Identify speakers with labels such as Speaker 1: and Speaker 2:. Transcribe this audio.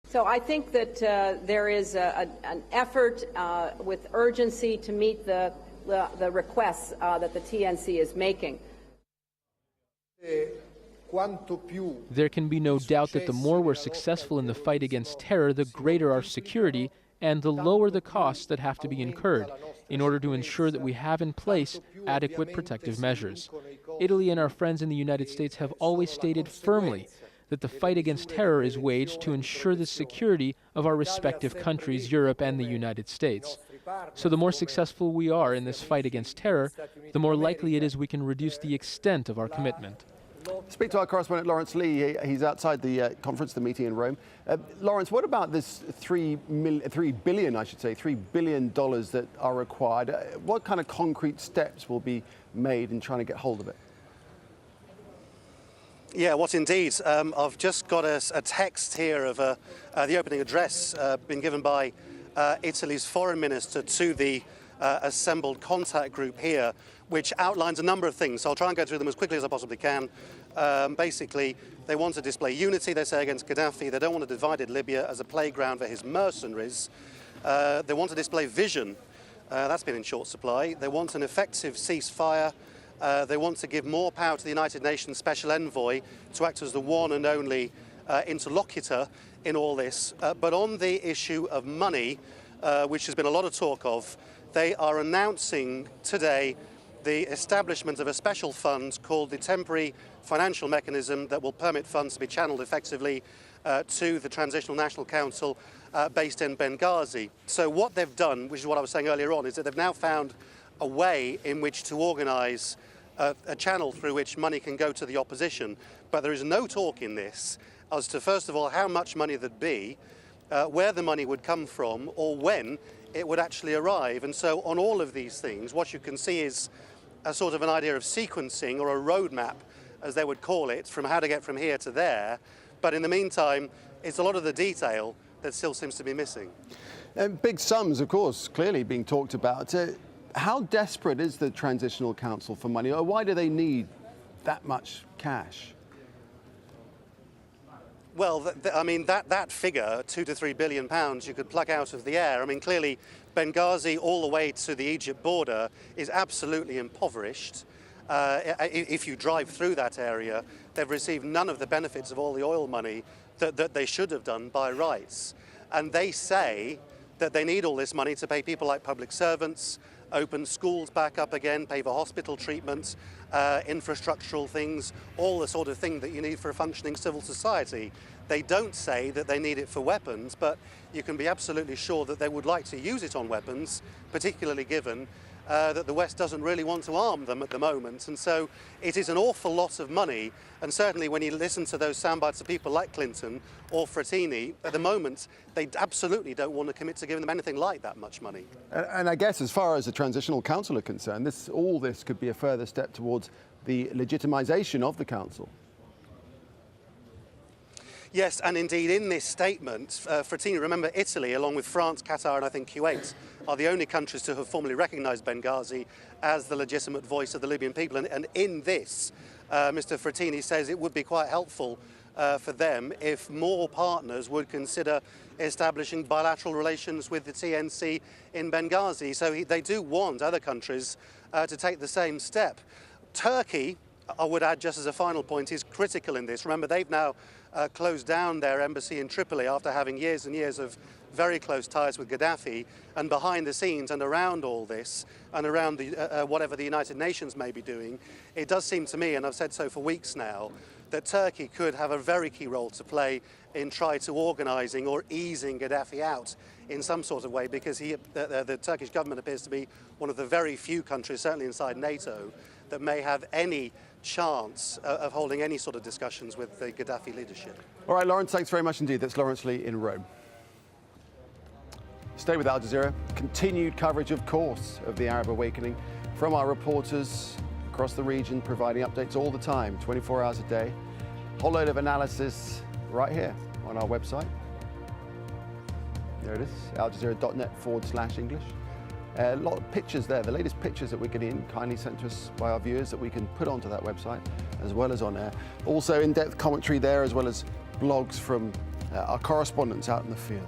Speaker 1: So I think that there is an effort with urgency to meet the requests that the TNC is making.
Speaker 2: There can be no doubt that the more we're successful in the fight against terror, the greater our security and the lower the costs that have to be incurred in order to ensure that we have in place adequate protective measures. Italy and our friends in the United States have always stated firmly that the fight against terror is waged to ensure the security of our respective countries, Europe and the United States. So the more successful we are in this fight against terror, the more likely it is we can reduce the extent of our commitment.
Speaker 3: Speak to our correspondent Lawrence Lee. He's outside the conference, the meeting in Rome. Lawrence, what about this $3 billion that are required? What kind of concrete steps will be made in trying to get hold of it?
Speaker 4: Yeah, what indeed. I've just got a text here of the opening address been given by Italy's foreign minister to the assembled contact group here, which outlines a number of things. So I'll try and go through them as quickly as I possibly can. Basically, they want to display unity, they say, against Gaddafi. They don't want a divided Libya as a playground for his mercenaries. They want to display vision. That's been in short supply. They want an effective ceasefire. They want to give more power to the United Nations Special Envoy to act as the one and only interlocutor in all this. But on the issue of money, which has been a lot of talk of, they are announcing today the establishment of a special fund called the Temporary Financial Mechanism that will permit funds to be channeled effectively to the Transitional National Council based in Benghazi. So what they've done, which is what I was saying earlier on, is that they've now found a way in which to organise a channel through which money can go to the opposition. But there is no talk in this as to, first of all, how much money there'd be, where the money would come from, or when it would actually arrive. And so on all of these things, what you can see is a sort of an idea of sequencing, or a roadmap, as they would call it, from how to get from here to there. But in the meantime, it's a lot of the detail that still seems to be missing.
Speaker 3: Big sums, of course, clearly being talked about. How desperate is the Transitional Council for money, or why do they need that much cash?
Speaker 4: Well, I mean, that figure, £2 to £3 billion, you could pluck out of the air. I mean, clearly, Benghazi all the way to the Egypt border is absolutely impoverished. If you drive through that area, they've received none of the benefits of all the oil money that they should have done by rights. And they say that they need all this money to pay people like public servants, open schools back up again, pay for hospital treatment, infrastructural things, all the sort of thing that you need for a functioning civil society. They don't say that they need it for weapons, but you can be absolutely sure that they would like to use it on weapons, particularly given that the West doesn't really want to arm them at the moment. And so it is an awful lot of money. And certainly when you listen to those soundbites of people like Clinton or Frattini, at the moment, they absolutely don't want to commit to giving them anything like that much money.
Speaker 3: And I guess as far as the Transitional Council are concerned, all this could be a further step towards the legitimization of the Council.
Speaker 4: Yes, and indeed in this statement, Frattini, remember Italy, along with France, Qatar and I think Kuwait, are the only countries to have formally recognised Benghazi as the legitimate voice of the Libyan people. And in this, Mr Frattini says it would be quite helpful for them if more partners would consider establishing bilateral relations with the TNC in Benghazi. So they do want other countries to take the same step. Turkey, I would add just as a final point, is critical in this. Remember, they've now closed down their embassy in Tripoli after having years and years of very close ties with Gaddafi. And behind the scenes and around all this and around the, whatever the United Nations may be doing, it does seem to me, and I've said so for weeks now, that Turkey could have a very key role to play in trying to organising or easing Gaddafi out in some sort of way, because the Turkish government appears to be one of the very few countries, certainly inside NATO, that may have any chance of holding any sort of discussions with the Gaddafi leadership.
Speaker 3: All right, Lawrence, thanks very much indeed. That's Lawrence Lee in Rome. Stay with Al Jazeera. Continued coverage, of course, of the Arab awakening from our reporters across the region, providing updates all the time, 24 hours a day. A whole load of analysis right here on our website. There it is, aljazeera.net/English. A lot of pictures there, the latest pictures that we're getting in, kindly sent to us by our viewers, that we can put onto that website as well as on air. Also in-depth commentary there, as well as blogs from our correspondents out in the field.